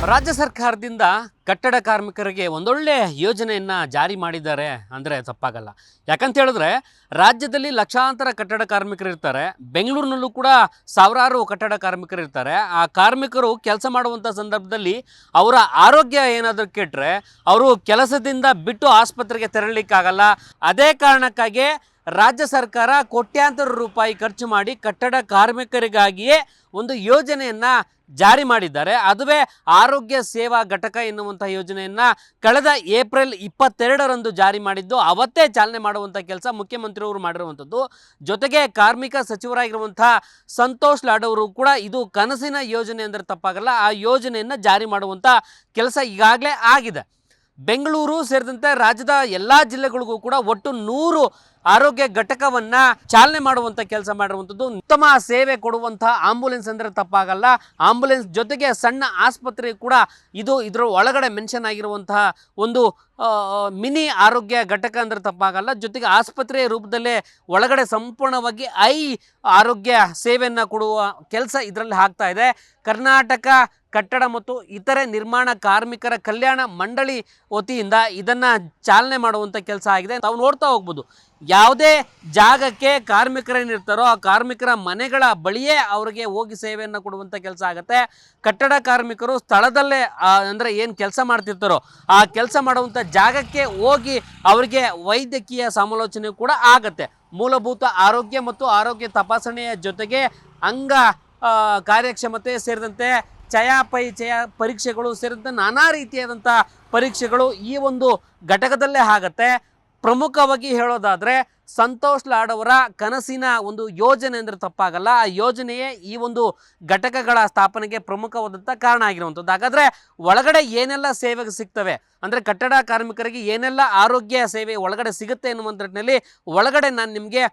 ರಾಜ್ಯ ಸರ್ಕಾರದಿಂದ ಕಟ್ಟಡ ಕಾರ್ಮಿಕರಿಗೆ ಒಂದೊಳ್ಳೆ ಯೋಜನೆಯನ್ನು ಜಾರಿ ಮಾಡಿದ್ದಾರೆ ಅಂದರೆ ತಪ್ಪಾಗಲ್ಲ. ಯಾಕಂತ ಹೇಳಿದ್ರೆ ರಾಜ್ಯದಲ್ಲಿ ಲಕ್ಷಾಂತರ ಕಟ್ಟಡ ಕಾರ್ಮಿಕರು ಇರ್ತಾರೆ. ಬೆಂಗಳೂರಿನಲ್ಲೂ ಕೂಡ ಸಾವಿರಾರು ಕಟ್ಟಡ ಕಾರ್ಮಿಕರು ಇರ್ತಾರೆ. ಆ ಕಾರ್ಮಿಕರು ಕೆಲಸ ಮಾಡುವಂಥ ಸಂದರ್ಭದಲ್ಲಿ ಅವರ ಆರೋಗ್ಯ ಏನಾದರೂ ಕೆಟ್ಟರೆ ಅವರು ಕೆಲಸದಿಂದ ಬಿಟ್ಟು ಆಸ್ಪತ್ರೆಗೆ ತೆರಳಲಿಕ್ಕಾಗಲ್ಲ. ಅದೇ ಕಾರಣಕ್ಕಾಗಿ ರಾಜ್ಯ ಸರ್ಕಾರ ಕೋಟ್ಯಾಂತರ ರೂಪಾಯಿ ಖರ್ಚು ಮಾಡಿ ಕಟ್ಟಡ ಕಾರ್ಮಿಕರಿಗಾಗಿಯೇ ಒಂದು ಯೋಜನೆಯನ್ನು ಜಾರಿ ಮಾಡಿದ್ದಾರೆ. ಅದುವೇ ಆರೋಗ್ಯ ಸೇವಾ ಘಟಕ ಎನ್ನುವಂಥ ಯೋಜನೆಯನ್ನು ಕಳೆದ ಏಪ್ರಿಲ್ 22ರಂದು ಜಾರಿ ಮಾಡಿದ್ದು. ಅವತ್ತೇ ಚಾಲನೆ ಮಾಡುವಂಥ ಕೆಲಸ ಮುಖ್ಯಮಂತ್ರಿಯವರು ಮಾಡಿರುವಂಥದ್ದು. ಜೊತೆಗೆ ಕಾರ್ಮಿಕ ಸಚಿವರಾಗಿರುವಂಥ ಸಂತೋಷ್ ಲಾಡ್ ಅವರು ಕೂಡ ಇದು ಕನಸಿನ ಯೋಜನೆ ಅಂದರೆ ತಪ್ಪಾಗಲ್ಲ, ಆ ಯೋಜನೆಯನ್ನು ಜಾರಿ ಮಾಡುವಂಥ ಕೆಲಸ ಈಗಾಗಲೇ ಆಗಿದೆ. ಬೆಂಗಳೂರು ಸೇರಿದಂತೆ ರಾಜ್ಯದ ಎಲ್ಲ ಜಿಲ್ಲೆಗಳಿಗೂ ಕೂಡ ಒಟ್ಟು 100 ಆರೋಗ್ಯ ಘಟಕವನ್ನು ಚಾಲನೆ ಮಾಡುವಂಥ ಕೆಲಸ ಮಾಡಿರುವಂಥದ್ದು. ಉತ್ತಮ ಸೇವೆ ಕೊಡುವಂಥ ಆಂಬುಲೆನ್ಸ್ ಅಂದರೆ ತಪ್ಪಾಗಲ್ಲ. ಆಂಬುಲೆನ್ಸ್ ಜೊತೆಗೆ ಸಣ್ಣ ಆಸ್ಪತ್ರೆ ಕೂಡ ಇದರ ಒಳಗಡೆ ಮೆನ್ಷನ್ ಆಗಿರುವಂತಹ ಒಂದು ಮಿನಿ ಆರೋಗ್ಯ ಘಟಕ ಅಂದರೆ ತಪ್ಪಾಗಲ್ಲ. ಜೊತೆಗೆ ಆಸ್ಪತ್ರೆಯ ರೂಪದಲ್ಲೇ ಒಳಗಡೆ ಸಂಪೂರ್ಣವಾಗಿ ಆರೋಗ್ಯ ಸೇವೆಯನ್ನು ಕೊಡುವ ಕೆಲಸ ಇದರಲ್ಲಿ ಆಗ್ತಾ ಇದೆ. ಕರ್ನಾಟಕ ಕಟ್ಟಡ ಮತ್ತು ಇತರೆ ನಿರ್ಮಾಣ ಕಾರ್ಮಿಕರ ಕಲ್ಯಾಣ ಮಂಡಳಿ ವತಿಯಿಂದ ಇದನ್ನು ಚಾಲನೆ ಮಾಡುವಂಥ ಕೆಲಸ ಆಗಿದೆ. ತಾವು ನೋಡ್ತಾ ಹೋಗ್ಬೋದು, ಯಾವುದೇ ಜಾಗಕ್ಕೆ ಕಾರ್ಮಿಕರೇನಿರ್ತಾರೋ ಆ ಕಾರ್ಮಿಕರ ಮನೆಗಳ ಬಳಿಯೇ ಅವರಿಗೆ ಹೋಗಿ ಸೇವೆಯನ್ನು ಕೊಡುವಂಥ ಕೆಲಸ ಆಗುತ್ತೆ. ಕಟ್ಟಡ ಕಾರ್ಮಿಕರು ಸ್ಥಳದಲ್ಲೇ ಅಂದರೆ ಏನು ಕೆಲಸ ಮಾಡ್ತಿರ್ತಾರೋ ಆ ಕೆಲಸ ಮಾಡುವಂಥ ಜಾಗಕ್ಕೆ ಹೋಗಿ ಅವರಿಗೆ ವೈದ್ಯಕೀಯ ಸಮಾಲೋಚನೆ ಕೂಡ ಆಗುತ್ತೆ. ಮೂಲಭೂತ ಆರೋಗ್ಯ ಮತ್ತು ಆರೋಗ್ಯ ತಪಾಸಣೆಯ ಜೊತೆಗೆ ಅಂಗ ಕಾರ್ಯಕ್ಷಮತೆ ಸೇರಿದಂತೆ ಚಯಾಪರಿಚಯ ಪರೀಕ್ಷೆಗಳು ಸೇರಿದಂತೆ ನಾನಾ ರೀತಿಯಾದಂಥ ಪರೀಕ್ಷೆಗಳು ಈ ಒಂದು ಘಟಕದಲ್ಲೇ ಆಗುತ್ತೆ. ಪ್ರಮುಖವಾಗಿ ಹೇಳೋದಾದರೆ ಸಂತೋಷ್ ಲಾಡ್ ಅವರ ಕನಸಿನ ಒಂದು ಯೋಜನೆ ಅಂದರೆ ತಪ್ಪಾಗಲ್ಲ. ಆ ಯೋಜನೆಯೇ ಈ ಒಂದು ಘಟಕಗಳ ಸ್ಥಾಪನೆಗೆ ಪ್ರಮುಖವಾದಂಥ ಕಾರಣ ಆಗಿರುವಂಥದ್ದು. ಹಾಗಾದರೆ ಒಳಗಡೆ ಏನೆಲ್ಲ ಸೇವೆಗೆ ಸಿಗ್ತವೆ ಅಂದರೆ ಕಟ್ಟಡ ಕಾರ್ಮಿಕರಿಗೆ ಏನೆಲ್ಲ ಆರೋಗ್ಯ ಸೇವೆ ಒಳಗಡೆ ಸಿಗುತ್ತೆ ಎನ್ನುವಂಥ ನಿಟ್ಟಿನಲ್ಲಿ ಒಳಗಡೆ ನಾನು ನಿಮಗೆ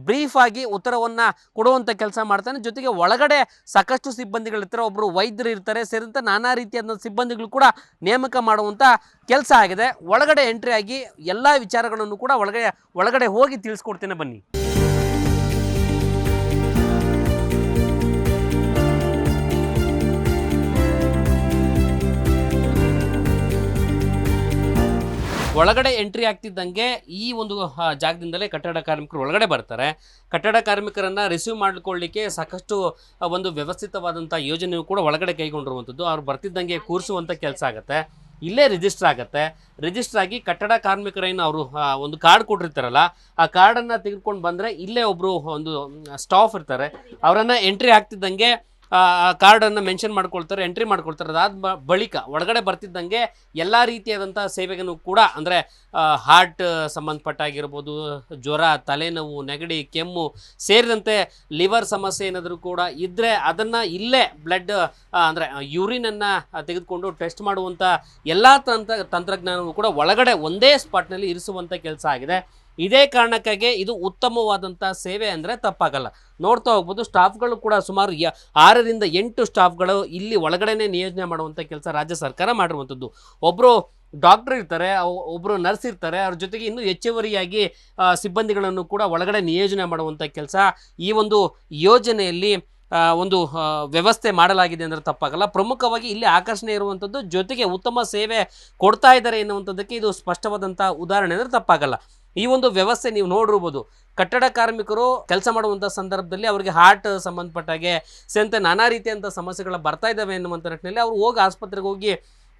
ಬ್ರೀಫ್ ಆಗಿ ಉತ್ತರವನ್ನು ಕೊಡುವಂಥ ಕೆಲಸ ಮಾಡ್ತಾನೆ. ಜೊತೆಗೆ ಒಳಗಡೆ ಸಾಕಷ್ಟು ಸಿಬ್ಬಂದಿಗಳಿರ್ತಾರೆ, ಒಬ್ಬರು ವೈದ್ಯರು ಇರ್ತಾರೆ, ಸೇರಿದಂತೆ ನಾನಾ ರೀತಿಯಾದ ಸಿಬ್ಬಂದಿಗಳು ಕೂಡ ನೇಮಕ ಮಾಡುವಂಥ ಕೆಲಸ ಆಗಿದೆ. ಒಳಗಡೆ ಎಂಟ್ರಿ ಆಗಿ ಎಲ್ಲ ವಿಚಾರಗಳನ್ನು ಕೂಡ ಒಳಗಡೆ ಹೋಗಿ ತಿಳಿಸ್ಕೊಡ್ತೇನೆ ಬನ್ನಿ. ಒಳಗಡೆ ಎಂಟ್ರಿ ಆಗ್ತಿದ್ದಂಗೆ ಈ ಒಂದು ಜಾಗದಿಂದಲೇ ಕಟ್ಟಡ ಕಾರ್ಮಿಕರು ಒಳಗಡೆ ಬರ್ತಾರೆ. ಕಟ್ಟಡ ಕಾರ್ಮಿಕರನ್ನು ರಿಸೀವ್ ಮಾಡಿಕೊಳ್ಳಿಕ್ಕೆ ಸಾಕಷ್ಟು ಒಂದು ವ್ಯವಸ್ಥಿತವಾದಂಥ ಯೋಜನೆಯು ಕೂಡ ಒಳಗಡೆ ಕೈಗೊಂಡಿರುವಂಥದ್ದು. ಅವ್ರು ಬರ್ತಿದ್ದಂಗೆ ಕೂರಿಸುವಂಥ ಕೆಲಸ ಆಗುತ್ತೆ. ಇಲ್ಲೇ ರಿಜಿಸ್ಟರ್ ಆಗುತ್ತೆ. ರಿಜಿಸ್ಟರ್ ಆಗಿ ಕಟ್ಟಡ ಕಾರ್ಮಿಕರೇನು ಅವರು ಒಂದು ಕಾರ್ಡ್ ಕೊಟ್ಟಿರ್ತಾರಲ್ಲ ಆ ಕಾರ್ಡನ್ನು ತೆಗೆದುಕೊಂಡು ಬಂದರೆ ಇಲ್ಲೇ ಒಬ್ಬರು ಒಂದು ಸ್ಟಾಫ್ ಇರ್ತಾರೆ. ಅವರನ್ನು ಎಂಟ್ರಿ ಆಗ್ತಿದ್ದಂಗೆ ಕಾರ್ಡನ್ನು ಮೆನ್ಷನ್ ಮಾಡ್ಕೊಳ್ತಾರೆ, ಎಂಟ್ರಿ ಮಾಡ್ಕೊಳ್ತಾರೆ. ಅದಾದ ಬಳಿಕ ಒಳಗಡೆ ಬರ್ತಿದ್ದಂಗೆ ಎಲ್ಲ ರೀತಿಯಾದಂಥ ಸೇವೆಗೂ ಕೂಡ ಅಂದರೆ ಹಾರ್ಟ್ ಸಂಬಂಧಪಟ್ಟಾಗಿರ್ಬೋದು, ಜ್ವರ, ತಲೆನೋವು, ನೆಗಡಿ, ಕೆಮ್ಮು ಸೇರಿದಂತೆ ಲಿವರ್ ಸಮಸ್ಯೆ ಏನಾದರೂ ಕೂಡ ಇದ್ದರೆ ಅದನ್ನು ಇಲ್ಲೇ ಬ್ಲಡ್ ಅಂದರೆ ಯೂರಿನನ್ನು ತೆಗೆದುಕೊಂಡು ಟೆಸ್ಟ್ ಮಾಡುವಂಥ ಎಲ್ಲ ತಂತ್ರಜ್ಞಾನವೂ ಕೂಡ ಒಳಗಡೆ ಒಂದೇ ಸ್ಪಾಟ್ನಲ್ಲಿ ಇರಿಸುವಂಥ ಕೆಲಸ ಆಗಿದೆ. ಇದೇ ಕಾರಣಕ್ಕಾಗಿ ಇದು ಉತ್ತಮವಾದಂಥ ಸೇವೆ ಅಂದರೆ ತಪ್ಪಾಗಲ್ಲ. ನೋಡ್ತಾ ಹೋಗ್ಬೋದು, ಸ್ಟಾಫ್ಗಳು ಕೂಡ ಸುಮಾರು 6ರಿಂದ 8 ಸ್ಟಾಫ್ಗಳು ಇಲ್ಲಿ ಒಳಗಡೆನೇ ನಿಯೋಜನೆ ಮಾಡುವಂಥ ಕೆಲಸ ರಾಜ್ಯ ಸರ್ಕಾರ ಮಾಡಿರುವಂಥದ್ದು. ಒಬ್ಬರು ಡಾಕ್ಟರ್ ಇರ್ತಾರೆ, ಒಬ್ಬರು ನರ್ಸ್ ಇರ್ತಾರೆ, ಅವ್ರ ಜೊತೆಗೆ ಇನ್ನೂ ಹೆಚ್ಚುವರಿಯಾಗಿ ಸಿಬ್ಬಂದಿಗಳನ್ನು ಕೂಡ ಒಳಗಡೆ ನಿಯೋಜನೆ ಮಾಡುವಂಥ ಕೆಲಸ ಈ ಒಂದು ಯೋಜನೆಯಲ್ಲಿ ಒಂದು ವ್ಯವಸ್ಥೆ ಮಾಡಲಾಗಿದೆ ಅಂದರೆ ತಪ್ಪಾಗಲ್ಲ. ಪ್ರಮುಖವಾಗಿ ಇಲ್ಲಿ ಆಕರ್ಷಣೆ ಇರುವಂಥದ್ದು, ಜೊತೆಗೆ ಉತ್ತಮ ಸೇವೆ ಕೊಡ್ತಾ ಇದ್ದಾರೆ ಎನ್ನುವಂಥದ್ದಕ್ಕೆ ಇದು ಸ್ಪಷ್ಟವಾದಂಥ ಉದಾಹರಣೆ ಅಂದರೆ ತಪ್ಪಾಗಲ್ಲ. ಈ ಒಂದು ವ್ಯವಸ್ಥೆ ನೀವು ನೋಡಿರ್ಬೋದು. ಕಟ್ಟಡ ಕಾರ್ಮಿಕರು ಕೆಲಸ ಮಾಡುವಂಥ ಸಂದರ್ಭದಲ್ಲಿ ಅವರಿಗೆ ಹಾರ್ಟ್ ಸಂಬಂಧಪಟ್ಟಾಗೆ ಸೇರಿದಂತೆ ನಾನಾ ರೀತಿಯಂಥ ಸಮಸ್ಯೆಗಳು ಬರ್ತಾ ಇದ್ದಾವೆ ಎನ್ನುವಂಥ ನಿಟ್ಟಿನಲ್ಲಿ ಅವರು ಹೋಗಿ ಆಸ್ಪತ್ರೆಗೆ ಹೋಗಿ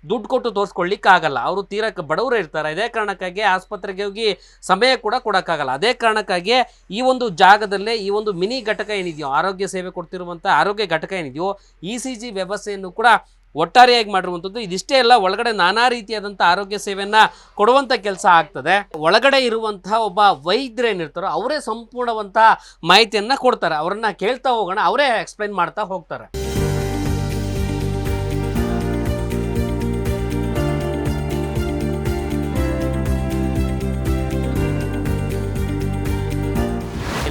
ದುಡ್ಡು ಕೊಟ್ಟು ತೋರಿಸ್ಕೊಳ್ಳಿಕ್ಕಾಗಲ್ಲ. ಅವರು ತೀರಾ ಬಡವರು ಇರ್ತಾರೆ. ಇದೇ ಕಾರಣಕ್ಕಾಗಿ ಆಸ್ಪತ್ರೆಗೆ ಹೋಗಿ ಸಮಯ ಕೂಡ ಕೊಡೋಕ್ಕಾಗಲ್ಲ. ಅದೇ ಕಾರಣಕ್ಕಾಗಿ ಈ ಒಂದು ಜಾಗದಲ್ಲೇ ಈ ಒಂದು ಮಿನಿ ಘಟಕ ಏನಿದೆಯೋ, ಆರೋಗ್ಯ ಸೇವೆ ಕೊಡ್ತಿರುವಂಥ ಆರೋಗ್ಯ ಘಟಕ ಏನಿದೆಯೋ, ECG ವ್ಯವಸ್ಥೆಯನ್ನು ಕೂಡ ಒಟ್ಟಾರೆಯಾಗಿ ಮಾಡಿರುವಂಥದ್ದು. ಇದಿಷ್ಟೇ ಅಲ್ಲ, ಒಳಗಡೆ ನಾನಾ ರೀತಿಯಾದಂಥ ಆರೋಗ್ಯ ಸೇವೆಯನ್ನು ಕೊಡುವಂಥ ಕೆಲಸ ಆಗ್ತದೆ. ಒಳಗಡೆ ಇರುವಂತಹ ಒಬ್ಬ ವೈದ್ಯರೇನಿರ್ತಾರೋ ಅವರೇ ಸಂಪೂರ್ಣವಂಥ ಮಾಹಿತಿಯನ್ನು ಕೊಡ್ತಾರೆ. ಅವರನ್ನು ಕೇಳ್ತಾ ಹೋಗೋಣ, ಅವರೇ ಎಕ್ಸ್ಪ್ಲೈನ್ ಮಾಡ್ತಾ ಹೋಗ್ತಾರೆ.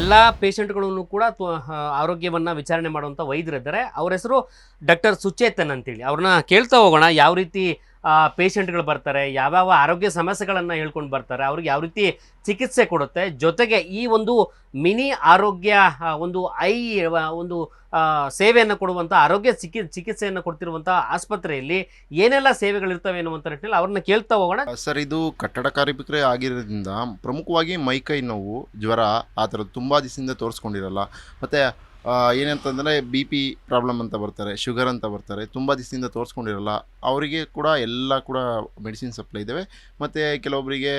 ಎಲ್ಲ ಪೇಷಂಟ್ಗಳನ್ನು ಕೂಡ ಆರೋಗ್ಯವನ್ನು ವಿಚಾರಣೆ ಮಾಡುವಂಥ ವೈದ್ಯರಿದ್ದಾರೆ. ಅವ್ರ ಹೆಸರು ಡಾಕ್ಟರ್ ಸುಚೇತನ್ ಅಂತೇಳಿ. ಅವ್ರನ್ನ ಕೇಳ್ತಾ ಹೋಗೋಣ ಯಾವ ರೀತಿ ಪೇಷಂಟ್ಗಳು ಬರ್ತಾರೆ, ಯಾವ್ಯಾವ ಆರೋಗ್ಯ ಸಮಸ್ಯೆಗಳನ್ನು ಹೇಳ್ಕೊಂಡು ಬರ್ತಾರೆ, ಅವ್ರಿಗೆ ಯಾವ ರೀತಿ ಚಿಕಿತ್ಸೆ ಕೊಡುತ್ತೆ, ಜೊತೆಗೆ ಈ ಒಂದು ಮಿನಿ ಆರೋಗ್ಯ ಒಂದು ಒಂದು ಸೇವೆಯನ್ನು ಕೊಡುವಂಥ ಆರೋಗ್ಯ ಚಿಕಿತ್ಸೆಯನ್ನು ಕೊಡ್ತಿರುವಂಥ ಆಸ್ಪತ್ರೆಯಲ್ಲಿ ಏನೆಲ್ಲ ಸೇವೆಗಳಿರ್ತವೆ ಅನ್ನುವಂಥ ನಿಟ್ಟಿನಲ್ಲಿ ಅವ್ರನ್ನ ಕೇಳ್ತಾ ಹೋಗೋಣ. ಸರ್, ಇದು ಕಟ್ಟಡ ಕಾರ್ಮಿಕರೇ ಆಗಿರೋದ್ರಿಂದ ಪ್ರಮುಖವಾಗಿ ಮೈಕೈ ನೋವು, ಜ್ವರ ಆ ಥರದ್ದು ತುಂಬ ದಿವಸದಿಂದ ತೋರಿಸ್ಕೊಂಡಿರಲ್ಲ. ಮತ್ತು ಏನಂತಂದರೆ ಬಿ ಪಿ ಪ್ರಾಬ್ಲಮ್ ಅಂತ ಬರ್ತಾರೆ, ಶುಗರ್ ಅಂತ ಬರ್ತಾರೆ, ತುಂಬ ದಿವಸದಿಂದ ತೋರಿಸ್ಕೊಂಡಿರಲ್ಲ. ಅವರಿಗೆ ಕೂಡ ಎಲ್ಲ ಕೂಡ ಮೆಡಿಸಿನ್ ಸಪ್ಲೈ ಇದ್ದಾವೆ. ಮತ್ತು ಕೆಲವೊಬ್ಬರಿಗೆ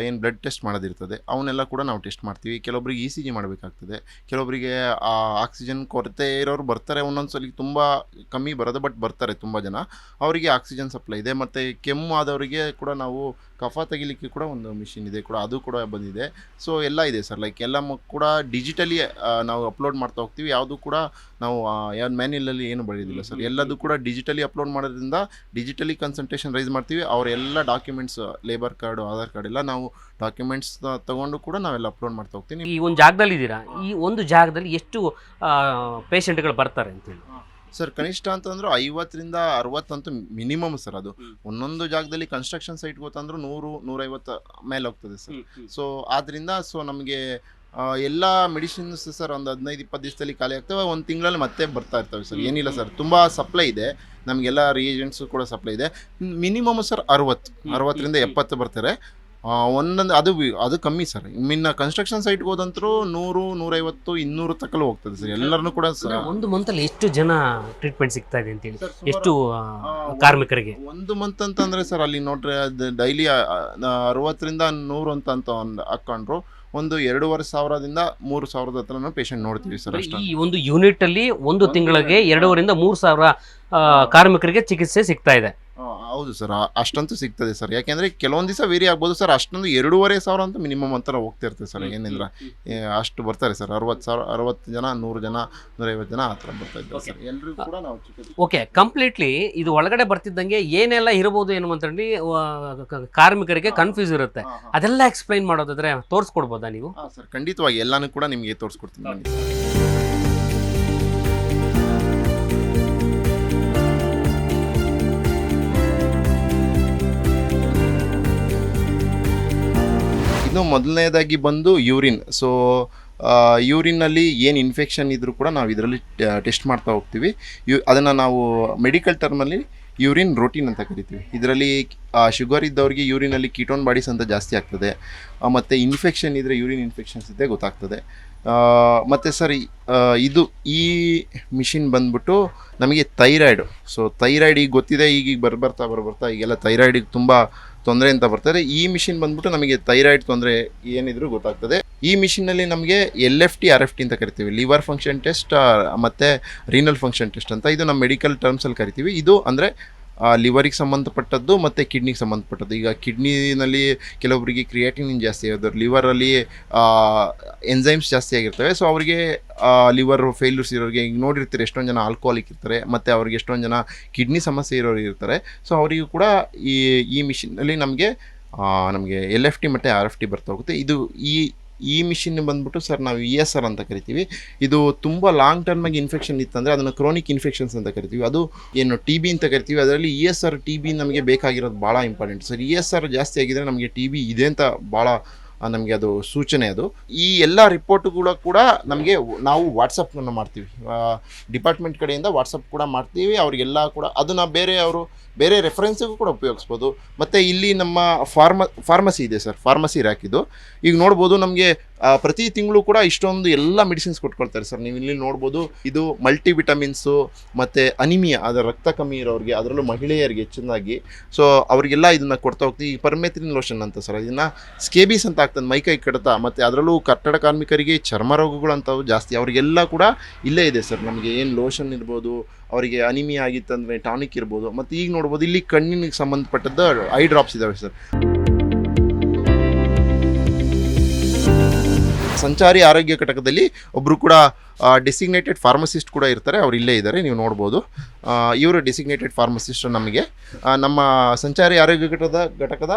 ಏನು ಬ್ಲಡ್ ಟೆಸ್ಟ್ ಮಾಡೋದಿರ್ತದೆ, ಅವನ್ನೆಲ್ಲ ಕೂಡ ನಾವು ಟೆಸ್ಟ್ ಮಾಡ್ತೀವಿ. ಕೆಲವೊಬ್ಬರಿಗೆ ಇ ಸಿ ಜಿ ಮಾಡಬೇಕಾಗ್ತದೆ, ಕೆಲವೊಬ್ಬರಿಗೆ ಆಕ್ಸಿಜನ್ ಕೊರತೆ ಇರೋರು ಬರ್ತಾರೆ. ಒಂದೊಂದು ಸಲ ತುಂಬ ಕಮ್ಮಿ ಬರೋದು, ಬಟ್ ಬರ್ತಾರೆ ತುಂಬ ಜನ. ಅವರಿಗೆ ಆಕ್ಸಿಜನ್ ಸಪ್ಲೈ ಇದೆ. ಮತ್ತು ಕೆಮ್ಮು ಆದವರಿಗೆ ಕೂಡ ನಾವು ಕಫ ತೆಗಿಲಿಕ್ಕೆ ಕೂಡ ಒಂದು ಮಿಷಿನ್ ಇದೆ ಕೂಡ, ಅದು ಕೂಡ ಬಂದಿದೆ. ಸೊ ಎಲ್ಲ ಇದೆ ಸರ್, ಲೈಕ್ ಎಲ್ಲ ಕೂಡ ಡಿಜಿಟಲಿ ನಾವು ಅಪ್ಲೋಡ್ ಮಾಡ್ತಾ ಹೋಗ್ತೀವಿ. ಯಾವುದು ಕೂಡ ನಾವು ಯಾವ್ದು ಮ್ಯಾನ್ಯಲಲ್ಲಿ ಏನು ಬರೆಯೋದಿಲ್ಲ ಸರ್, ಎಲ್ಲದು ಕೂಡ ಡಿಜಿಟಲಿ ಅಪ್ಲೋಡ್ ಮಾಡೋದ್ರಿಂದ ಡಿಜಿಟಲಿ ಕನ್ಸಲ್ಟೇಷನ್ ರೈಸ್ ಮಾಡ್ತೀವಿ. ಅವರೆಲ್ಲ documents, labour card, Aadhaar card ಎಲ್ಲ ನಾವು ಡಾಕ್ಯುಮೆಂಟ್ಸ್ ತಗೊಂಡು ಕೂಡ ನಾವೆಲ್ಲ ಅಪ್ಲೋಡ್ ಮಾಡ್ತಾ ಹೋಗ್ತೀವಿ. ಈ ಒಂದು ಜಾಗದಲ್ಲಿ ಇದ್ದೀರಾ, ಈ ಒಂದು ಜಾಗದಲ್ಲಿ ಎಷ್ಟು ಪೇಷಂಟ್ಗಳು ಬರ್ತಾರೆ ಅಂತೇಳಿ? ಸರ್, ಕನಿಷ್ಠ ಅಂತಂದ್ರೆ 50ರಿಂದ 60 ಅಂತೂ ಮಿನಿಮಮ್ ಸರ್. ಅದು ಒಂದೊಂದು ಜಾಗದಲ್ಲಿ ಕನ್ಸ್ಟ್ರಕ್ಷನ್ ಸೈಟ್ ಗೊತ್ತಂದ್ರೂ 100-150 ಮೇಲೆ ಹೋಗ್ತದೆ ಸರ್. ಸೊ ಆದ್ದರಿಂದ ನಮಗೆ ಎಲ್ಲ ಮೆಡಿಸಿನ್ಸ್ ಸರ್ ಒಂದು 15-20 ದಿವಸದಲ್ಲಿ ಖಾಲಿ ಆಗ್ತವೆ. ಒಂದು ತಿಂಗಳಲ್ಲಿ ಮತ್ತೆ ಬರ್ತಾ ಇರ್ತವೆ ಸರ್. ಏನಿಲ್ಲ ಸರ್, ತುಂಬ ಸಪ್ಲೈ ಇದೆ ನಮಗೆಲ್ಲ, ರಿಯೇಜೆಂಟ್ಸು ಕೂಡ ಸಪ್ಲೈ ಇದೆ. ಮಿನಿಮಮ್ ಸರ್ 60ರಿಂದ 70 ಬರ್ತಾರೆ. ಒಂದೊಂದು ಅದು ಕಮ್ಮಿ ಸರ್. ಇನ್ನು ಕನ್ಸ್ಟ್ರಕ್ಷನ್ ಸೈಟ್ಗೆ ಹೋದಂತರೂ 100-150 200 ತಕ್ಕಲು ಹೋಗ್ತದೆ ಸರ್. ಎಲ್ಲರನ್ನೂ ಕೂಡ ಒಂದು ಮಂತಲ್ಲಿ ಎಷ್ಟು ಜನ ಟ್ರೀಟ್ಮೆಂಟ್ ಸಿಗ್ತಾ ಇದೆ ಅಂತೇಳಿ, ಎಷ್ಟು ಕಾರ್ಮಿಕರಿಗೆ? ಒಂದು ಮಂತ್ ಅಂತಂದರೆ ಸರ್, ಅಲ್ಲಿ ನೋಡ್ರಿ ಅದು ಡೈಲಿ 60ರಿಂದ 100 ಅಂತ ಹಾಕೊಂಡ್ರು ಒಂದು 2,500ದಿಂದ 3,000 ಹತ್ರ ಪೇಷಂಟ್ ನೋಡ್ತೀವಿ ಸರ್. ಅಷ್ಟೇ. ಈ ಒಂದು ಯೂನಿಟ್ ಅಲ್ಲಿ ಒಂದು ತಿಂಗಳಿಗೆ 2,500-3,000 ಕಾರ್ಮಿಕರಿಗೆ ಚಿಕಿತ್ಸೆ ಸಿಗ್ತಾ ಇದೆ. ಹೌದು ಸರ್, ಅಷ್ಟಂತೂ ಸಿಗ್ತದೆ ಸರ್. ಯಾಕೆಂದರೆ ಕೆಲವೊಂದು ದಿವಸ ವೇರಿ ಆಗ್ಬೋದು ಸರ್. ಅಷ್ಟೊಂದು 2,500 ಅಂತ ಮಿನಿಮಮ್ ಅಂತರ ಹೋಗ್ತಾ ಇರ್ತದೆ ಸರ್. ಏನಿಲ್ಲ ಅಷ್ಟು ಬರ್ತಾರೆ ಸರ್. 60 ಜನ, 100 ಜನ, 150 ಜನ ಆ ಥರ ಬರ್ತಾ ಇದ್ದಾರೆ ಸರ್. ಎಲ್ಲರಿಗೂ ಕೂಡ ನಾವು ಓಕೆ, ಕಂಪ್ಲೀಟ್ಲಿ ಇದು ಒಳಗಡೆ ಬರ್ತಿದ್ದಂಗೆ ಏನೆಲ್ಲ ಇರ್ಬೋದು ಎನ್ನುವಂಥಲ್ಲಿ ಕಾರ್ಮಿಕರಿಗೆ ಕನ್ಫ್ಯೂಸ್ ಇರುತ್ತೆ. ಅದೆಲ್ಲ ಎಕ್ಸ್ಪ್ಲೈನ್ ಮಾಡೋದಾದ್ರೆ ತೋರಿಸ್ಕೊಡ್ಬೋದಾ ನೀವು? ಹಾಂ ಸರ್, ಖಂಡಿತವಾಗಿ ಎಲ್ಲನೂ ಕೂಡ ನಿಮಗೆ ತೋರಿಸ್ಕೊಡ್ತೀನಿ ಬನ್ನಿ. ಇದು ಮೊದಲನೇದಾಗಿ ಬಂದು ಯೂರಿನ್. ಸೊ ಯೂರಿನಲ್ಲಿ ಏನು ಇನ್ಫೆಕ್ಷನ್ ಇದ್ದರೂ ಕೂಡ ನಾವು ಇದರಲ್ಲಿ ಟೆಸ್ಟ್ ಮಾಡ್ತಾ ಹೋಗ್ತೀವಿ. ಅದನ್ನು ನಾವು ಮೆಡಿಕಲ್ ಟರ್ಮಲ್ಲಿ ಯೂರಿನ್ ರೋಟೀನ್ ಅಂತ ಕರಿತೀವಿ. ಇದರಲ್ಲಿ ಶುಗರ್ ಇದ್ದವ್ರಿಗೆ ಯೂರಿನಲ್ಲಿ ಕೀಟೋನ್ ಬಾಡೀಸ್ ಅಂತ ಜಾಸ್ತಿ ಆಗ್ತದೆ. ಮತ್ತು ಇನ್ಫೆಕ್ಷನ್ ಇದ್ದರೆ ಯೂರಿನ್ ಇನ್ಫೆಕ್ಷನ್ಸ್ ಇದ್ದರೆ ಗೊತ್ತಾಗ್ತದೆ. ಮತ್ತು ಸರ್, ಇದು ಈ ಮಿಷಿನ್ ಬಂದ್ಬಿಟ್ಟು ನಮಗೆ ಥೈರಾಯ್ಡು. ಸೊ ಥೈರಾಯ್ಡ್ ಈಗ ಗೊತ್ತಿದೆ, ಈಗೀಗ ಬರ್ಬರ್ತಾ ಈಗೆಲ್ಲ ಥೈರಾಯ್ಡಿಗೆ ತುಂಬ ತೊಂದರೆ ಅಂತ ಬರ್ತಾರೆ. ಈ ಮಿಷಿನ್ ಬಂದ್ಬಿಟ್ಟು ನಮಗೆ ಥೈರಾಯ್ಡ್ ತೊಂದರೆ ಏನಿದ್ರು ಗೊತ್ತಾಗ್ತದೆ. ಈ ಮಿಷಿನಲ್ಲಿ ನಮಗೆ LFT RFT ಅಂತ ಕರಿತೀವಿ, ಲಿವರ್ ಫಂಕ್ಷನ್ ಟೆಸ್ಟ್ ಮತ್ತು ರೀನಲ್ ಫಂಕ್ಷನ್ ಟೆಸ್ಟ್ ಅಂತ. ಇದು ನಮ್ಮ ಮೆಡಿಕಲ್ ಟರ್ಮ್ಸಲ್ಲಿ ಕರಿತೀವಿ. ಇದು ಅಂದರೆ ಲಿವರಿಗೆ ಸಂಬಂಧಪಟ್ಟದ್ದು ಮತ್ತು ಕಿಡ್ನಿಗೆ ಸಂಬಂಧಪಟ್ಟದ್ದು. ಈಗ ಕಿಡ್ನಿನಲ್ಲಿ ಕೆಲವೊಬ್ಬರಿಗೆ ಕ್ರಿಯಾಟಿನಿನ್ ಜಾಸ್ತಿ ಆಗೋದು, ಲಿವರಲ್ಲಿ ಎನ್ಸೈಮ್ಸ್ ಜಾಸ್ತಿ ಆಗಿರ್ತವೆ. ಸೊ ಅವರಿಗೆ ಲಿವರ್ ಫೇಲ್ಯೂರ್ಸ್ ಇರೋರಿಗೆ, ಈಗ ನೋಡಿರ್ತೀರಿ ಎಷ್ಟೊಂದು ಜನ ಆಲ್ಕೋಹಾಲಿಕ್ ಇರ್ತಾರೆ, ಮತ್ತು ಅವ್ರಿಗೆ ಎಷ್ಟೊಂದು ಜನ ಕಿಡ್ನಿ ಸಮಸ್ಯೆ ಇರೋರು ಇರ್ತಾರೆ. ಸೊ ಅವರಿಗೂ ಕೂಡ ಈ ಮಿಷಿನಲ್ಲಿ ನಮಗೆ LFT ಮತ್ತು RFT ಬರ್ತಾ ಹೋಗುತ್ತೆ. ಈ ಮಿಷಿನ್ ಬಂದ್ಬಿಟ್ಟು ಸರ್ ನಾವು ESR ಅಂತ ಕರಿತೀವಿ. ಇದು ತುಂಬ ಲಾಂಗ್ ಟರ್ಮಾಗಿ ಇನ್ಫೆಕ್ಷನ್ ಇತ್ತಂದರೆ ಅದನ್ನು ಕ್ರೋನಿಕ್ ಇನ್ಫೆಕ್ಷನ್ಸ್ ಅಂತ ಕರಿತೀವಿ. ಅದು ಏನು TB ಅಂತ ಕರಿತೀವಿ. ಅದರಲ್ಲಿ ESR TB ನಮಗೆ ಬೇಕಾಗಿರೋದು ಭಾಳ ಇಂಪಾರ್ಟೆಂಟ್ ಸರ್. ESR ಜಾಸ್ತಿ ಆಗಿದರೆ ನಮಗೆ TB ಇದೆ ಅಂತ ಭಾಳ ನಮಗೆ ಅದು ಸೂಚನೆ. ಅದು ಈ ಎಲ್ಲ ರಿಪೋರ್ಟ್ಗಳು ಕೂಡ ನಮಗೆ ನಾವು ವಾಟ್ಸಪ್ಪನ್ನು ಮಾಡ್ತೀವಿ, ಡಿಪಾರ್ಟ್ಮೆಂಟ್ ಕಡೆಯಿಂದ ವಾಟ್ಸಪ್ ಕೂಡ ಮಾಡ್ತೀವಿ ಅವರಿಗೆಲ್ಲ ಕೂಡ. ಅದನ್ನು ಬೇರೆ ರೆಫರೆನ್ಸಿಗೂ ಕೂಡ ಉಪಯೋಗಿಸ್ಬೋದು. ಮತ್ತು ಇಲ್ಲಿ ನಮ್ಮ ಫಾರ್ಮಸಿ ಇದೆ ಸರ್, ಫಾರ್ಮಸಿ ರ್ಯಾಕ್ ಇದು. ಈಗ ನೋಡ್ಬೋದು ನಮಗೆ ಪ್ರತಿ ತಿಂಗಳು ಕೂಡ ಇಷ್ಟೊಂದು ಎಲ್ಲ ಮೆಡಿಸಿನ್ಸ್ ಕೊಟ್ಕೊಳ್ತಾರೆ ಸರ್. ನೀವು ಇಲ್ಲಿ ನೋಡ್ಬೋದು, ಇದು ಮಲ್ಟಿ ವಿಟಮಿನ್ಸು ಮತ್ತು ಅನಿಮಿಯಾ, ಅದರ ರಕ್ತ ಕಮ್ಮಿ ಇರೋರಿಗೆ, ಅದರಲ್ಲೂ ಮಹಿಳೆಯರಿಗೆ ಹೆಚ್ಚಿನಾಗಿ. ಸೊ ಅವರಿಗೆಲ್ಲ ಇದನ್ನು ಕೊಡ್ತಾ ಹೋಗ್ತೀವಿ. ಈ ಪರ್ಮೆಥ್ರಿನ್ ಲೋಷನ್ ಅಂತ ಸರ್, ಇದನ್ನು ಸ್ಕೇಬೀಸ್ ಅಂತ ಆಗ್ತದೆ, ಮೈಕೈ ಕಡಿತ. ಮತ್ತು ಅದರಲ್ಲೂ ಕಟ್ಟಡ ಕಾರ್ಮಿಕರಿಗೆ ಚರ್ಮ ರೋಗಗಳು ಅಂತವು ಜಾಸ್ತಿ, ಅವರಿಗೆಲ್ಲ ಕೂಡ ಇಲ್ಲೇ ಇದೆ ಸರ್. ನಮಗೆ ಏನು ಲೋಷನ್ ಇರ್ಬೋದು, ಅವರಿಗೆ ಅನಿಮಿಯಾ ಆಗಿತ್ತಂದರೆ ಟಾನಿಕ್ ಇರ್ಬೋದು. ಮತ್ತು ಈಗ ನೋಡ್ಬೋದು ಇಲ್ಲಿ ಕಣ್ಣಿಗೆ ಸಂಬಂಧಪಟ್ಟದ್ದು ಐ ಡ್ರಾಪ್ಸ್ ಇದ್ದಾವೆ ಸರ್. ಸಂಚಾರಿ ಆರೋಗ್ಯ ಘಟಕದಲ್ಲಿ ಒಬ್ಬರು ಕೂಡ ಡೆಸಿಗ್ನೇಟೆಡ್ ಫಾರ್ಮಸಿಸ್ಟ್ ಕೂಡ ಇರ್ತಾರೆ, ಅವ್ರು ಇಲ್ಲೇ ಇದ್ದಾರೆ, ನೀವು ನೋಡ್ಬೋದು. ಇವರು ಡೆಸಿಗ್ನೇಟೆಡ್ ಫಾರ್ಮಸಿಸ್ಟ್ ನಮಗೆ. ನಮ್ಮ ಸಂಚಾರಿ ಆರೋಗ್ಯ ಘಟಕದ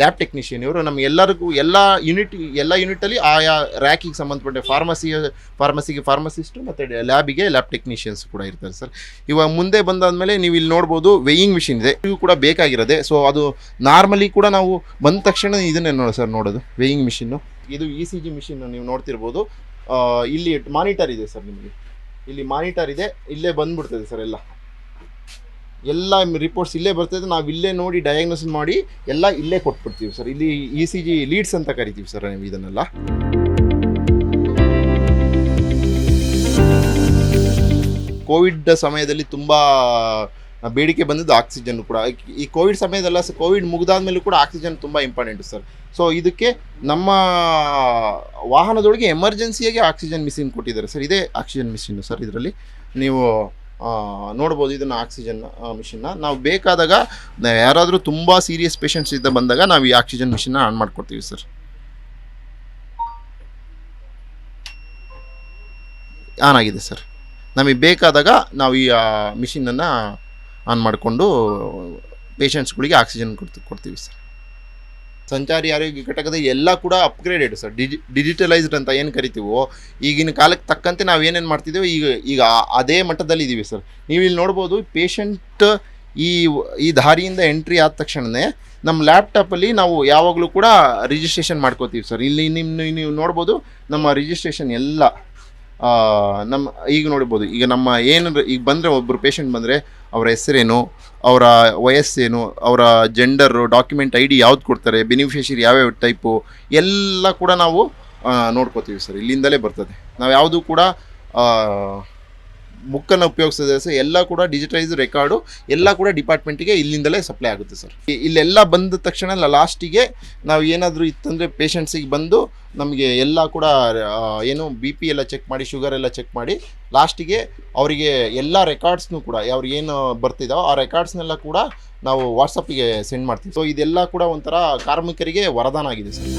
ಲ್ಯಾಬ್ ಟೆಕ್ನಿಷಿಯನ್ ಇವರು. ನಮ್ಗೆ ಎಲ್ಲರಿಗೂ ಎಲ್ಲ ಯೂನಿಟಲ್ಲಿ ಆಯಾ ರ್ಯಾಕಿಗೆ ಸಂಬಂಧಪಟ್ಟ ಫಾರ್ಮಸಿಗೆ ಫಾರ್ಮಸಿಸ್ಟು ಮತ್ತು ಲ್ಯಾಬಿಗೆ ಲ್ಯಾಬ್ ಟೆಕ್ನಿಷಿಯನ್ಸ್ ಕೂಡ ಇರ್ತಾರೆ ಸರ್. ಇವಾಗ ಮುಂದೆ ಬಂದಾದಮೇಲೆ ನೀವು ಇಲ್ಲಿ ನೋಡ್ಬೋದು ವೇಯಿಂಗ್ ಮಿಷಿನ್ ಇದೆ, ಇವು ಕೂಡ ಬೇಕಾಗಿರೋದೆ. ಸೊ ಅದು ನಾರ್ಮಲಿ ಕೂಡ ನಾವು ಬಂದ ತಕ್ಷಣ ಇದನ್ನೇ ನೋಡೋದು ವೇಯಿಂಗ್ ಮಿಷಿನ್ನು. ಇದು ECG ಮಿಷಿನ್ ನೀವು ನೋಡ್ತಿರ್ಬೋದು. ಇಲ್ಲಿ ಮಾನಿಟರ್ ಇದೆ ಸರ್, ನಿಮಗೆ ಇಲ್ಲಿ ಮಾನಿಟರ್ ಇದೆ, ಇಲ್ಲೇ ಬಂದ್ಬಿಡ್ತದೆ ಸರ್. ಎಲ್ಲ ರಿಪೋರ್ಟ್ಸ್ ಇಲ್ಲೇ ಬರ್ತದೆ, ನಾವು ಇಲ್ಲೇ ನೋಡಿ ಡಯಾಗ್ನೋಸ್ ಮಾಡಿ ಎಲ್ಲ ಇಲ್ಲೇ ಕೊಟ್ಬಿಡ್ತೀವಿ ಸರ್. ಇಲ್ಲಿ ECG ಲೀಡ್ಸ್ ಅಂತ ಕರಿತೀವಿ ಸರ್ ನೀವು ಇದನ್ನೆಲ್ಲ. ಕೋವಿಡ್ ಸಮಯದಲ್ಲಿ ತುಂಬ ಬೇಡಿಕೆ ಬಂದಿದ್ದು ಆಕ್ಸಿಜನ್ ಕೂಡ. ಈ ಕೋವಿಡ್ ಸಮಯದಲ್ಲ ಸರ್, ಕೋವಿಡ್ ಮುಗಿದಾದ್ಮೇಲೂ ಕೂಡ ಆಕ್ಸಿಜನ್ ತುಂಬ ಇಂಪಾರ್ಟೆಂಟು ಸರ್. ಸೊ ಇದಕ್ಕೆ ನಮ್ಮ ವಾಹನದೊಳಗೆ ಎಮರ್ಜೆನ್ಸಿಯಾಗಿ ಆಕ್ಸಿಜನ್ ಮಿಷಿನ್ ಕೊಟ್ಟಿದ್ದಾರೆ ಸರ್. ಇದೇ ಆಕ್ಸಿಜನ್ ಮಿಷಿನ್ನು ಸರ್. ಇದರಲ್ಲಿ ನೀವು ನೋಡ್ಬೋದು ಇದನ್ನು ಆಕ್ಸಿಜನ್ ಮಿಷಿನ್ನ. ನಾವು ಬೇಕಾದಾಗ ಯಾರಾದರೂ ತುಂಬ ಸೀರಿಯಸ್ ಪೇಷಂಟ್ಸ್ ಇದ್ದ ಬಂದಾಗ ನಾವು ಈ ಆಕ್ಸಿಜನ್ ಮಿಷಿನ್ನ ಆನ್ ಮಾಡ್ಕೊಡ್ತೀವಿ ಸರ್. ಆನ್ ಆಗಿದೆ ಸರ್. ನಮಗೆ ಬೇಕಾದಾಗ ನಾವು ಈ ಮಿಷಿನನ್ನು ಆನ್ ಮಾಡಿಕೊಂಡು ಪೇಷಂಟ್ಸ್ಗಳಿಗೆ ಆಕ್ಸಿಜನ್ ಕೊಡ್ತೀವಿ ಸರ್. ಸಂಚಾರಿ ಆರೋಗ್ಯ ಘಟಕದ ಎಲ್ಲ ಕೂಡ ಅಪ್ಗ್ರೇಡೆಡ್ ಸರ್, ಡಿಜಿಟಲೈಸ್ಡ್ ಅಂತ ಏನು ಕರಿತೀವೋ, ಈಗಿನ ಕಾಲಕ್ಕೆ ತಕ್ಕಂತೆ ನಾವು ಏನೇನು ಮಾಡ್ತಿದ್ದೀವೋ ಈಗ ಅದೇ ಮಟ್ಟದಲ್ಲಿ ಇದ್ದೀವಿ ಸರ್. ನೀವು ಇಲ್ಲಿ ನೋಡ್ಬೋದು, ಪೇಷಂಟ್ ಈ ದಾರಿಯಿಂದ ಎಂಟ್ರಿ ಆದ ತಕ್ಷಣವೇ ನಮ್ಮ ಲ್ಯಾಪ್ಟಾಪಲ್ಲಿ ನಾವು ಯಾವಾಗಲೂ ಕೂಡ ರಿಜಿಸ್ಟ್ರೇಷನ್ ಮಾಡ್ಕೋತೀವಿ ಸರ್. ಇಲ್ಲಿ ನೀವು ನೋಡ್ಬೋದು ನಮ್ಮ ರಿಜಿಸ್ಟ್ರೇಷನ್ ಎಲ್ಲ ಈಗ ನೋಡ್ಬೋದು. ಈಗ ನಮ್ಮ ಈಗ ಬಂದರೆ ಒಬ್ಬರು ಪೇಷಂಟ್ ಬಂದರೆ ಅವರ ಹೆಸರೇನು, ಅವರ ವಯಸ್ಸೇನು, ಅವರ ಜೆಂಡರು, ಡಾಕ್ಯುಮೆಂಟ್ ID ಯಾವ್ದು ಕೊಡ್ತಾರೆ, ಬೆನಿಫಿಷರಿ ಯಾವ್ಯಾವ ಟೈಪು ಎಲ್ಲ ಕೂಡ ನಾವು ನೋಡ್ಕೋತೀವಿ ಸರ್. ಇಲ್ಲಿಂದಲೇ ಬರ್ತದೆ. ನಾವು ಯಾವುದೂ ಕೂಡ ಬುಕ್ಕನ್ನು ಉಪಯೋಗಿಸಿದ್ರೆ ಸರ್, ಎಲ್ಲ ಕೂಡ ಡಿಜಿಟಲೈಸ್ ರೆಕಾರ್ಡು ಎಲ್ಲ ಕೂಡ ಡಿಪಾರ್ಟ್ಮೆಂಟಿಗೆ ಇಲ್ಲಿಂದಲೇ ಸಪ್ಲೈ ಆಗುತ್ತೆ ಸರ್. ಇಲ್ಲೆಲ್ಲ ಬಂದ ತಕ್ಷಣ ಲಾಸ್ಟಿಗೆ ನಾವು ಏನಾದರೂ ಇತ್ತಂದರೆ ಪೇಷಂಟ್ಸಿಗೆ ಬಂದು ನಮಗೆ ಎಲ್ಲ ಕೂಡ ಏನು BP ಎಲ್ಲ ಚೆಕ್ ಮಾಡಿ, ಶುಗರ್ ಎಲ್ಲ ಚೆಕ್ ಮಾಡಿ, ಲಾಸ್ಟಿಗೆ ಅವರಿಗೆ ಎಲ್ಲ ರೆಕಾರ್ಡ್ಸ್ನೂ ಕೂಡ ಅವ್ರಿಗೆ ಏನು ಬರ್ತಿದ್ದಾವೆ ಆ ರೆಕಾರ್ಡ್ಸ್ನೆಲ್ಲ ಕೂಡ ನಾವು ವಾಟ್ಸಪ್ಪಿಗೆ ಸೆಂಡ್ ಮಾಡ್ತೀವಿ. ಸೊ ಇದೆಲ್ಲ ಕೂಡ ಒಂಥರ ಕಾರ್ಮಿಕರಿಗೆ ವರದಾನ ಆಗಿದೆ ಸರ್.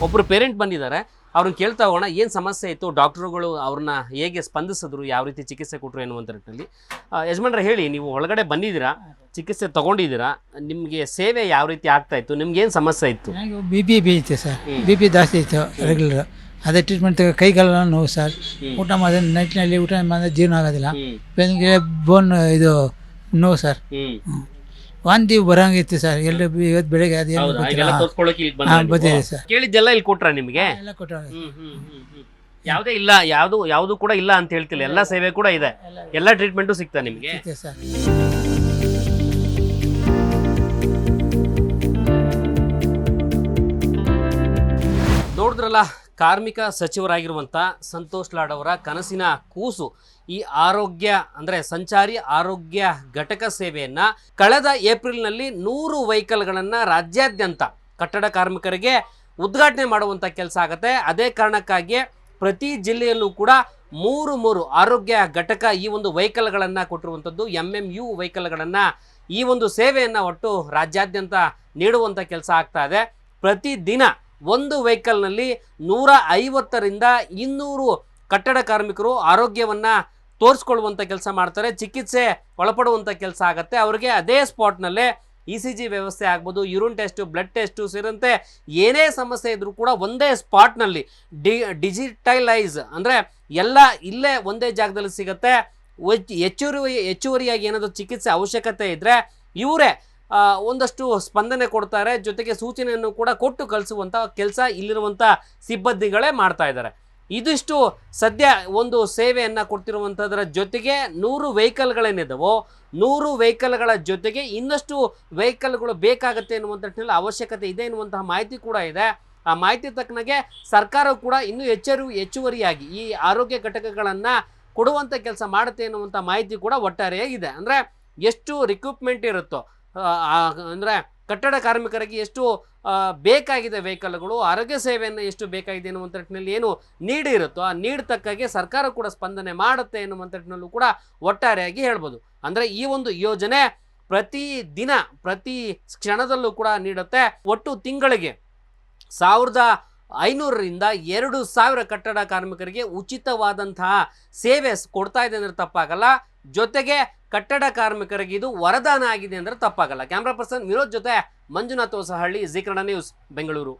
ಒಬ್ಬರು ಪೇರೆಂಟ್ ಬಂದಿದ್ದಾರೆ, ಅವ್ರನ್ನ ಕೇಳ್ತಾ ಹೋಗೋಣ ಏನು ಸಮಸ್ಯೆ ಇತ್ತು, ಡಾಕ್ಟ್ರುಗಳು ಅವ್ರನ್ನ ಹೇಗೆ ಸ್ಪಂದಿಸಿದ್ರು, ಯಾವ ರೀತಿ ಚಿಕಿತ್ಸೆ ಕೊಟ್ಟರು ಎನ್ನುವಂಥ ನಿಟ್ಟಿನಲ್ಲಿ. ಯಜಮಾನ್ರೆ ಹೇಳಿ, ನೀವು ಒಳಗಡೆ ಬಂದಿದ್ದೀರಾ, ಚಿಕಿತ್ಸೆ ತೊಗೊಂಡಿದ್ದೀರಾ, ನಿಮಗೆ ಸೇವೆ ಯಾವ ರೀತಿ ಆಗ್ತಾ ಇತ್ತು, ನಿಮ್ಗೇನು ಸಮಸ್ಯೆ ಇತ್ತು? ನನಗೆ BP ಇತ್ತು ಸರ್, BP ಜಾಸ್ತಿ ಇತ್ತು ರೆಗ್ಯುಲರ್. ಅದೇ ಟ್ರೀಟ್ಮೆಂಟ್ ಕೈಗಾಲ ನೋವು ಸರ್. ಊಟ ಮಾಡಿದ್ರೆ ನೈಟ್ನಲ್ಲಿ ಊಟ ಮಾಡಿದ್ರೆ ಜೀರ್ಣ ಆಗೋದಿಲ್ಲ. ಬೆನ್ನಿಗೆ ಬೋನ್ ಇದು ನೋವು ಸರ್. ವಾಂತಿ ಬರಂಗಿತ್ತು ಸರ್. ಇವತ್ತು ಬೆಳಗ್ಗೆ ಅದೇನು ಬಂದಿದೆ ಸರ್. ಕೇಳಿದ್ದೆಲ್ಲ ಇಲ್ಲಿ ಕೊಟ್ರ ನಿಮಗೆ? ಎಲ್ಲ ಕೊಟ್ಟರು. ಯಾವುದೇ ಇಲ್ಲ, ಯಾವುದು ಕೂಡ ಇಲ್ಲ ಅಂತ ಹೇಳ್ತಿಲ್ಲ, ಎಲ್ಲ ಸೇವೆ ಕೂಡ ಇದೆ, ಎಲ್ಲ ಟ್ರೀಟ್ಮೆಂಟು ಸಿಗ್ತಾ ನಿಮಗೆ ಸರ್. ನೋಡಿದ್ರಲ್ಲ, ಕಾರ್ಮಿಕ ಸಚಿವರಾಗಿರುವಂಥ ಸಂತೋಷ್ ಲಾಡ್ ಅವರ ಕನಸಿನ ಕೂಸು ಈ ಆರೋಗ್ಯ ಅಂದರೆ ಸಂಚಾರಿ ಆರೋಗ್ಯ ಘಟಕ ಸೇವೆಯನ್ನು ಕಳೆದ ಏಪ್ರಿಲ್ನಲ್ಲಿ 100 ವೆಹಿಕಲ್ಗಳನ್ನು ರಾಜ್ಯಾದ್ಯಂತ ಕಟ್ಟಡ ಕಾರ್ಮಿಕರಿಗೆ ಉದ್ಘಾಟನೆ ಮಾಡುವಂಥ ಕೆಲಸ ಆಗುತ್ತೆ. ಅದೇ ಕಾರಣಕ್ಕಾಗಿ ಪ್ರತಿ ಜಿಲ್ಲೆಯಲ್ಲೂ ಕೂಡ 3 ಆರೋಗ್ಯ ಘಟಕ ಈ ಒಂದು ವೆಹಿಕಲ್ಗಳನ್ನು ಕೊಟ್ಟಿರುವಂಥದ್ದು. MMU ವೆಹಿಕಲ್ಗಳನ್ನು ಈ ಒಂದು ಸೇವೆಯನ್ನು ಒಟ್ಟು ರಾಜ್ಯಾದ್ಯಂತ ನೀಡುವಂಥ ಕೆಲಸ ಆಗ್ತಾ ಇದೆ. ಪ್ರತಿದಿನ ಒಂದು ವೆಹಿಕಲ್ನಲ್ಲಿ 150ರಿಂದ 200 ಕಟ್ಟಡ ಕಾರ್ಮಿಕರು ಆರೋಗ್ಯವನ್ನು ತೋರಿಸ್ಕೊಳ್ಳುವಂಥ ಕೆಲಸ ಮಾಡ್ತಾರೆ, ಚಿಕಿತ್ಸೆ ಒಳಪಡುವಂಥ ಕೆಲಸ ಆಗುತ್ತೆ. ಅವರಿಗೆ ಅದೇ ಸ್ಪಾಟ್ನಲ್ಲೇ ECG ವ್ಯವಸ್ಥೆ ಆಗ್ಬೋದು, ಯೂರಿನ್ ಟೆಸ್ಟು, ಬ್ಲಡ್ ಟೆಸ್ಟು ಸೇರಿದಂತೆ ಏನೇ ಸಮಸ್ಯೆ ಇದ್ದರೂ ಕೂಡ ಒಂದೇ ಸ್ಪಾಟ್ನಲ್ಲಿ ಡಿಜಿಟಲೈಸ್ ಅಂದರೆ ಎಲ್ಲ ಇಲ್ಲೇ ಒಂದೇ ಜಾಗದಲ್ಲಿ ಸಿಗುತ್ತೆ. ಹೆಚ್ಚುವರಿಯಾಗಿ ಏನಾದರೂ ಚಿಕಿತ್ಸೆ ಅವಶ್ಯಕತೆ ಇದ್ದರೆ ಇವರೇ ಒಂದಷ್ಟು ಸ್ಪಂದನೆ ಕೊಡ್ತಾರೆ, ಜೊತೆಗೆ ಸೂಚನೆಯನ್ನು ಕೂಡ ಕೊಟ್ಟು ಕಳಿಸುವಂಥ ಕೆಲಸ ಇಲ್ಲಿರುವಂಥ ಸಿಬ್ಬಂದಿಗಳೇ ಮಾಡ್ತಾ ಇದ್ದಾರೆ. ಇದಿಷ್ಟು ಸದ್ಯ ಒಂದು ಸೇವೆಯನ್ನು ಕೊಡ್ತಿರುವಂಥದ್ರ ಜೊತೆಗೆ 100 ವೆಹಿಕಲ್ಗಳೇನಿದಾವೋ 100 ವೆಹಿಕಲ್ಗಳ ಜೊತೆಗೆ ಇನ್ನಷ್ಟು ವೆಹಿಕಲ್ಗಳು ಬೇಕಾಗುತ್ತೆ ಎನ್ನುವಂಥ ನಿಟ್ಟಿನಲ್ಲಿ ಅವಶ್ಯಕತೆ ಇದೆ ಎನ್ನುವಂತಹ ಮಾಹಿತಿ ಕೂಡ ಇದೆ. ಆ ಮಾಹಿತಿ ತಕ್ಕನಾಗೆ ಸರ್ಕಾರವು ಕೂಡ ಇನ್ನೂ ಹೆಚ್ಚುವರಿಯಾಗಿ ಈ ಆರೋಗ್ಯ ಘಟಕಗಳನ್ನು ಕೊಡುವಂಥ ಕೆಲಸ ಮಾಡುತ್ತೆ ಎನ್ನುವಂಥ ಮಾಹಿತಿ ಕೂಡ ಒಟ್ಟಾರೆಯಾಗಿದೆ. ಅಂದರೆ ಎಷ್ಟು ರಿಕ್ವಿಪ್ಮೆಂಟ್ ಇರುತ್ತೋ, ಅಂದರೆ ಕಟ್ಟಡ ಕಾರ್ಮಿಕರಿಗೆ ಎಷ್ಟು ಬೇಕಾಗಿದೆ ವೆಹಿಕಲ್ಗಳು, ಆರೋಗ್ಯ ಸೇವೆಯನ್ನು ಎಷ್ಟು ಬೇಕಾಗಿದೆ ಎನ್ನುವಂಥ ನಿಟ್ಟಿನಲ್ಲಿ ಏನು ನೀಡ್ ಇರುತ್ತೋ ಆ ನೀಡ್ ತಕ್ಕಾಗೆ ಸರ್ಕಾರ ಕೂಡ ಸ್ಪಂದನೆ ಮಾಡುತ್ತೆ ಎನ್ನುವಂಥ ನಿಟ್ಟಿನಲ್ಲೂ ಕೂಡ ಒಟ್ಟಾರೆಯಾಗಿ ಹೇಳ್ಬೋದು. ಅಂದರೆ ಈ ಒಂದು ಯೋಜನೆ ಪ್ರತಿ ದಿನ ಪ್ರತಿ ಕ್ಷಣದಲ್ಲೂ ಕೂಡ ನೀಡುತ್ತೆ. ಒಟ್ಟು ತಿಂಗಳಿಗೆ 1500ರಿಂದ 2000 ಕಟ್ಟಡ ಕಾರ್ಮಿಕರಿಗೆ ಉಚಿತವಾದಂತಹ ಸೇವೆ ಕೊಡ್ತಾ ಇದೆ ಅಂದರೆ ತಪ್ಪಾಗಲ್ಲ. ಜೊತೆಗೆ ಕಟ್ಟಡ ಕಾರ್ಮಿಕರಿಗೆ ಇದು ವರದಾನ ಆಗಿದೆ ಅಂದರೆ ತಪ್ಪಾಗಲ್ಲ. ಕ್ಯಾಮ್ರಾ ಪರ್ಸನ್ ವಿರೋಧ್ ಜೊತೆ ಮಂಜುನಾಥ್ ಹೊಸಹಳ್ಳಿ, ಜೀ ಕನ್ನಡ ನ್ಯೂಸ್, ಬೆಂಗಳೂರು.